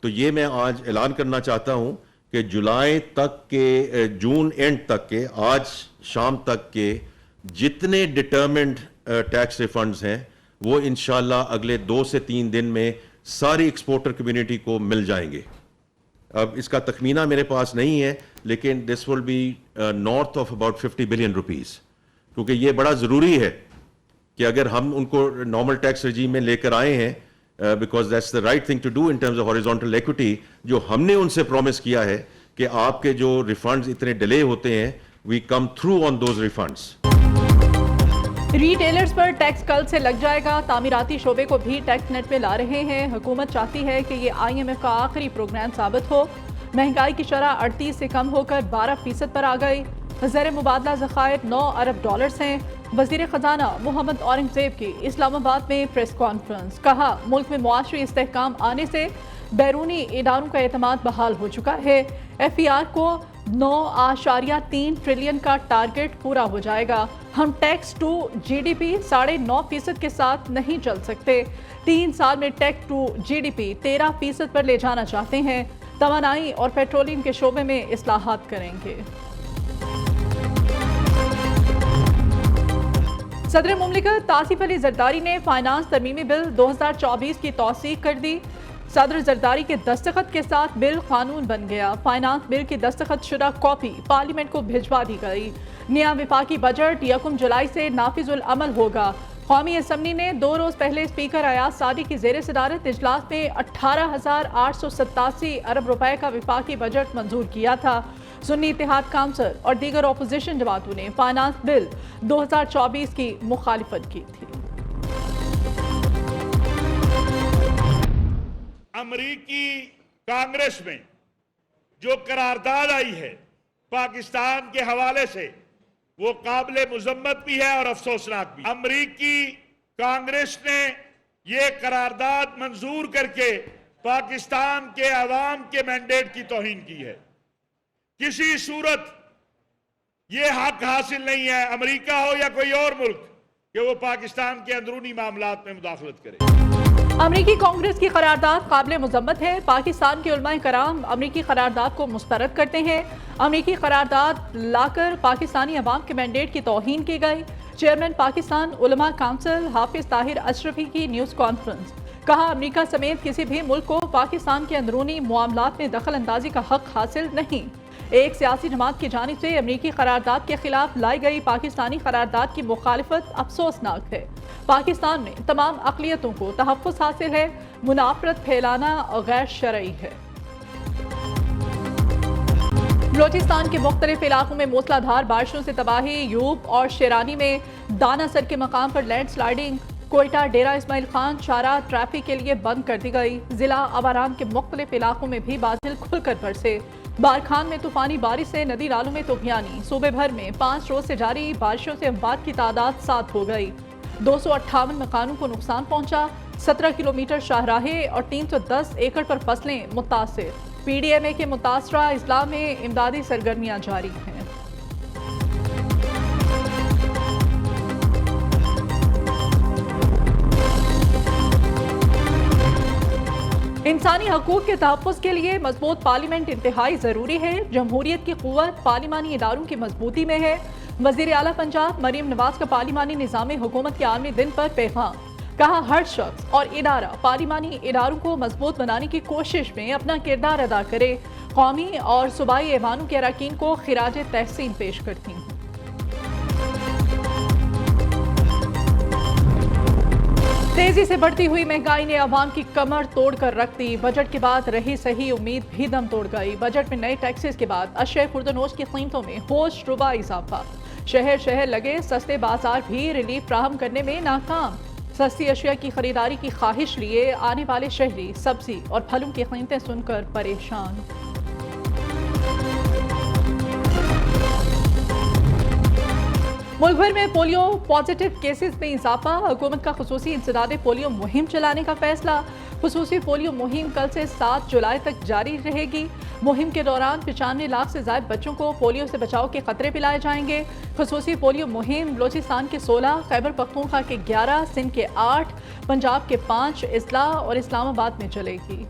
तो ये मैं आज ऐलान करना चाहता हूं कि जुलाई तक के, जून एंड तक के, आज शाम तक के जितने डिटरमिन्ड टैक्स रिफंड्स हैं वो इंशाल्लाह अगले 2 से 3 दिन में सारी एक्सपोर्टर कम्युनिटी को मिल जाएंगे। अब इसका तखमीना मेरे पास नहीं है, लेकिन this will be north of about 50 billion rupees, क्योंकि ये बड़ा ज़रूरी है कि अगर हम उनको नॉर्मल टैक्स रजीम में लेकर आए हैं, because that's the right thing to do in terms of horizontal equity, जो हमने उनसे प्रॉमिस किया है कि आपके जो रिफंड्स इतने डिले होते हैं, we come through on those refunds. Retailers पर टैक्स कल से लग जाएगा। तामीराती शोबे को भी टैक्स नेट में ला रहे हैं। हुकूमत चाहती है कि ये IMF का आखिरी प्रोग्राम साबित हो। महंगाई की शरह 38 से कम होकर 12% पर आ गई। ज़र मुबादला ज़खायर $9 अरब हैं। वज़ीर ख़जाना मोहम्मद औरंगज़ेब की इस्लामाबाद में प्रेस कॉन्फ्रेंस, कहा मुल्क में मुआशरी इस्तेहकाम आने से बैरूनी इदारों का एतमाद बहाल हो चुका है। FER को 9.3 ट्रिलियन का टारगेट पूरा हो जाएगा। हम टैक्स टू GDP 9.5% के साथ नहीं चल सकते। 3 साल में टैक्स टू GDP 13% पर ले जाना चाहते हैं। तवानाई और पेट्रोलियम के शोबे में इस्लाहात करेंगे। सदर मुमलिकत आसिफ अली जरदारी ने फाइनेंस तरमीमी बिल 2024 की तौसीक कर दी। सदर जरदारी के दस्तखत के साथ बिल कानून बन गया। फाइनेंस बिल की दस्तखत शुदा कॉपी पार्लियामेंट को भिजवा दी गई। नया विफाकी बजट 1 जुलाई से नाफिजुल अमल होगा। कौमी असम्बली ने 2 रोज पहले स्पीकर अयाज सादी की जेर सदारत इजलास में 18,887 अरब रुपए का विफाकी बजट मंजूर किया था। सुन्नी इत्तेहाद काउंसिल और दीगर अपोजिशन जमातों ने फाइनेंस बिल 2024 की मुखालिफत की थी। अमरीकी कांग्रेस में जो करारदाद आई है पाकिस्तान के हवाले से, वो काबिले मुजम्मत भी है और अफसोसनाक भी। अमरीकी कांग्रेस ने ये करारदाद मंजूर करके पाकिस्तान के अवाम के मैंडेट की तौहीन की है। किसी सूरत ये हक हासिल नहीं है, अमेरिका हो या कोई और मुल्क, कि वो पाकिस्तान के अंदरूनी मामलात में मुदाखलत करे। अमरीकी कांग्रेस की करारदाद काबिल मुजम्मत है। पाकिस्तान के उलमाए कराम अमरीकी करारदाद को मुस्तरद करते हैं। अमरीकी करारदाद लाकर पाकिस्तानी अवाम के मैंडेट की तौहीन की गई। चेयरमैन पाकिस्तान उलमा काउंसिल हाफिज ताहिर अशरफी की न्यूज़ कॉन्फ्रेंस, कहा अमरीका समेत किसी भी मुल्क को पाकिस्तान के अंदरूनी मामलात में दखल अंदाजी का हक हासिल नहीं। एक सियासी जमात की जानिब से अमरीकी करारदाद के खिलाफ लाई गई पाकिस्तानी करारदाद की मुखालिफत अफसोसनाक है। पाकिस्तान में तमाम अक़लियतों को तहफ़्फ़ुज़ हासिल है। मुनाफरत फैलाना गैर शरई है। बलोचिस्तान के मुख्तलिफ इलाकों में मूसलाधार बारिशों से तबाही। यूब और शेरानी में दानासर के मकाम पर लैंड स्लाइडिंग। कोयटा डेरा इस्माइल खान शाहराह ट्रैफिक के लिए बंद कर दी गई। जिला अवारान के मुख्तलिफ इलाकों में भी बादल खुलकर बरसे। बारखान में तूफानी बारिश से नदी नालों में तुगयानी। सूबे भर में 5 रोज से जारी बारिशों से अमवात की तादाद 7 हो गई। 258 मकानों को नुकसान पहुंचा। 17 किलोमीटर शाहराहें और 310 एकड़ पर फसलें मुतासिर। PDMA के मुतासरा अजला में इमदादी सरगर्मियां जारी हैं। इंसानी हकूक के तहफ़्फ़ुज़ के लिए मजबूत पार्लियामेंट इंतहाई ज़रूरी है। जमहूरियत की क़ुव्वत पार्लिमानी इदारों की मजबूती में है। वज़ीर आला पंजाब मरीम नवाज का पार्लिमानी निज़ाम हुकूमत के आलमी दिन पर पैगाम, कहा हर शख्स और इदारा पार्लिमानी इदारों को मजबूत बनाने की कोशिश में अपना किरदार अदा करे। कौमी और सूबाई ऐवानों के अरकान को खिराज तहसीन पेश करती हूँ। तेजी से बढ़ती हुई महंगाई ने अवाम की कमर तोड़ कर रख दी। बजट के बाद रही सही उम्मीद भी दम तोड़ गई। बजट में नए टैक्सेस के बाद अशय खुर्दनोश की कीमतों में होश रुबा इजाफा। शहर शहर लगे सस्ते बाजार भी रिलीफ फ्राहम करने में नाकाम। सस्ती अशिया की खरीदारी की ख्वाहिश लिए आने वाले शहरी सब्जी और फलों की कीमतें सुनकर परेशान। मुल्क भर में पोलियो पॉजिटिव केसेस में इजाफा। हुकूमत का खुसूसी इंसदाद पोलियो मुहिम चलाने का फैसला। खुसूसी पोलियो मुहिम कल से 7 जुलाई तक जारी रहेगी। मुहिम के दौरान 95 लाख से ज्यादा बच्चों को पोलियो से बचाव के खतरे पिलाए जाएंगे। खुसूसी पोलियो मुहिम बलोचिस्तान के 16, खैबर पख्तूनख्वा के 11, सिंध के 8, पंजाब के 5 अजला और इस्लामाबाद में चलेगी।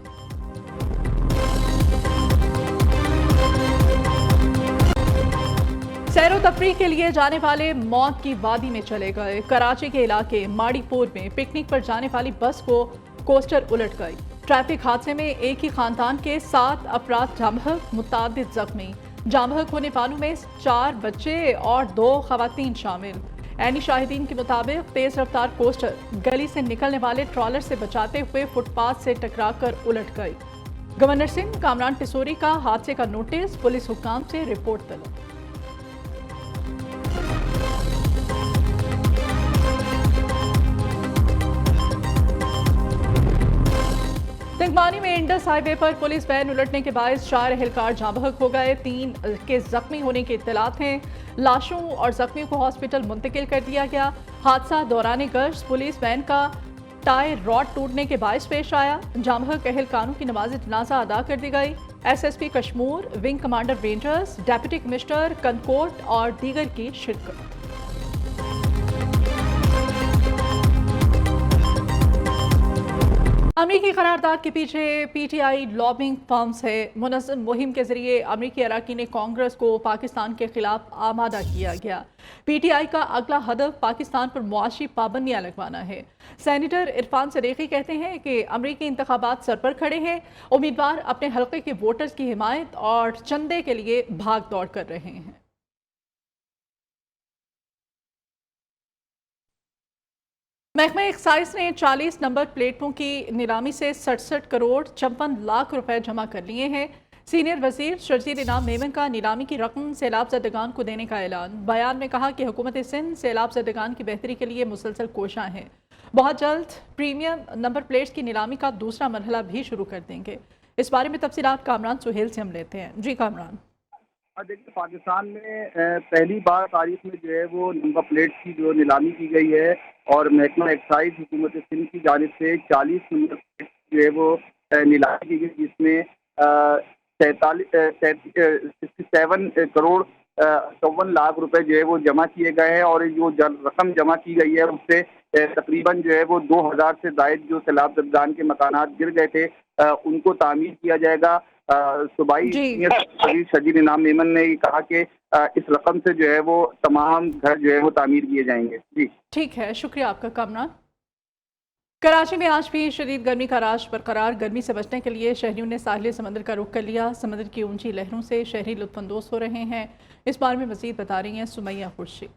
सैरो तफरीह के लिए जाने वाले मौत की वादी में चले गए। कराची के इलाके माड़ीपुर में पिकनिक पर जाने वाली बस को कोस्टर उलट गई। ट्रैफिक हादसे में एक ही खानदान के 7 अफराद जामहक, मुतादिद जख्मी। जामहक होने वालों में 4 बच्चे और 2 खवातीन शामिल। ऐनी शाहिदीन के मुताबिक तेज रफ्तार कोस्टर गली से निकलने वाले ट्रॉलर से बचाते हुए फुटपाथ से टकराकर उलट गई। गवर्नर सिंह कामरान टिसोरी का हादसे का नोटिस, पुलिस हुक्काम से रिपोर्ट तलब। तिगमानी में इंडस हाईवे पर पुलिस वैन उलटने के बायस 4 एहलकार जांबहक हो गए। 3 के जख्मी होने की इत्तलात हैं। लाशों और जख्मियों को हॉस्पिटल मुंतकिल कर दिया गया। हादसा दौरान गश्त पुलिस वैन का टायर रॉड टूटने के बायस पेश आया। जांबहक एहलकारों की नमाज जनाजा अदा कर दी गई। SSP Kashmir, wing commander rangers, deputy commissioner कनकोट और दीगर की शिरकत। अमरीकी करारदाद के पीछे PTI लॉबिंग फर्म्स है। मुनज़्ज़म मुहिम के जरिए अमरीकी अरकान कांग्रेस को पाकिस्तान के खिलाफ आमादा किया गया। PTI का अगला हदफ पाकिस्तान पर मुआशी पाबंदियां लगवाना है। सेनेटर इरफान सरीकी कहते हैं कि अमरीकी इंतखाबात सर पर खड़े हैं। उम्मीदवार अपने हल्के के वोटर्स की हिमायत और चंदे के लिए भाग दौड़ कर रहे हैं। महकमा एक्साइज ने 40 नंबर प्लेटों की नीलामी से 67 करोड़ 56 लाख रुपए जमा कर लिए हैं। सीनियर वजीर शर्जील इनाम मेमन का नीलामी की रकम सैलाब ज़दगान को देने का ऐलान। बयान में कहा कि हुकूमत सिंध सैलाब ज़दगान की बेहतरी के लिए मुसलसल कोशां है। बहुत जल्द प्रीमियम नंबर प्लेट्स की नीलामी का दूसरा मरहला भी शुरू कर देंगे। इस बारे में तफसीलात कामरान सुहेल से हम लेते हैं। जी कामरान। देखिए, पाकिस्तान में पहली बार तारीख में जो है वो नंबर प्लेट की जो नीलामी की गई है और महकमा एक्साइज हुकूमत सिंध की जानिब से 40 नंबर प्लेट जो है वो नीलामी की गई, जिसमें 67 करोड़ 54 लाख रुपए जो है वो जमा किए गए हैं। और जो रकम जमा की गई है उससे तकरीबन जो है वो 2000 से जायद जो सैलाब ज़दगान के मकानात गिर गए थे उनको तामीर किया जाएगा। सूबाई शर्जील इनाम मेमन ने कहा कि इस रकम से जो है वो तमाम घर जो है वो तामीर किए जाएंगे। जी ठीक है, शुक्रिया आपका कामरान। कराची में आज भी शदीद गर्मी का राज बरकरार। गर्मी से बचने के लिए शहरियों ने साहिल समंदर का रुख कर लिया। समंदर की ऊंची लहरों से शहरी लुत्फानंदोज हो रहे हैं। इस बारे में मजीद बता रही हैं सुमैया खुर्शीद।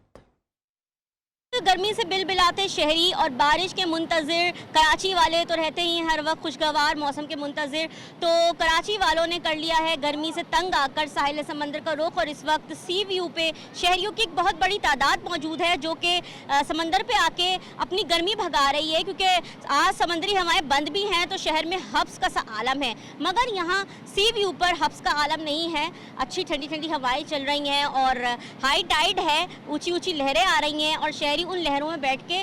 गर्मी से बिलबिलाते शहरी और बारिश के मुंतज़िर कराची वाले तो रहते ही हर वक्त खुशगवार मौसम के मुंतज़िर। तो कराची वालों ने कर लिया है गर्मी से तंग आकर साहिल समंदर का रुख और इस वक्त सी व्यू पे शहरियों की एक बहुत बड़ी तादाद मौजूद है जो कि समंदर पे आके अपनी गर्मी भगा रही है, क्योंकि आज समंदरी हवाएं बंद भी हैं तो शहर में हब्स का सा आलम है। मगर यहाँ सी व्यू पर हब्स का आलम नहीं है। अच्छी ठंडी ठंडी हवाएं चल रही हैं और हाई टाइड है, ऊंची ऊंची लहरें आ रही हैं और शहरी उन लहरों में बैठ के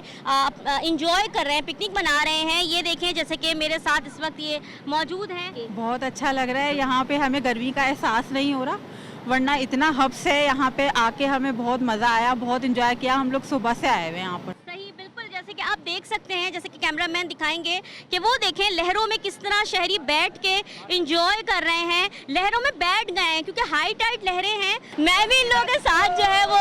इंजॉय कर रहे हैं, पिकनिक मना रहे हैं। ये देखें, जैसे कि मेरे साथ इस वक्त ये मौजूद हैं। बहुत अच्छा लग रहा है। यहाँ पे हमें गर्मी का एहसास नहीं हो रहा, वरना इतना हब्स है। यहाँ पे आके हमें बहुत मज़ा आया, बहुत इंजॉय किया। हम लोग सुबह से आए हुए हैं यहाँ पर। सही, बिल्कुल, जैसे कि आप देख सकते हैं, जैसे कि कैमरामैन दिखाएंगे कि वो देखें लहरों में किस तरह शहरी बैठ के इंजॉय कर रहे हैं, लहरों में बैठ गए हैं क्योंकि हाई टाइड लहरें हैं। मैं भी इन लोगों के साथ जो है वो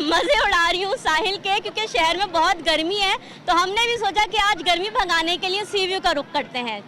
मज़े उड़ा रही हूँ साहिल के, क्योंकि शहर में बहुत गर्मी है तो हमने भी सोचा कि आज गर्मी भगाने के लिए सी व्यू का रुख करते हैं।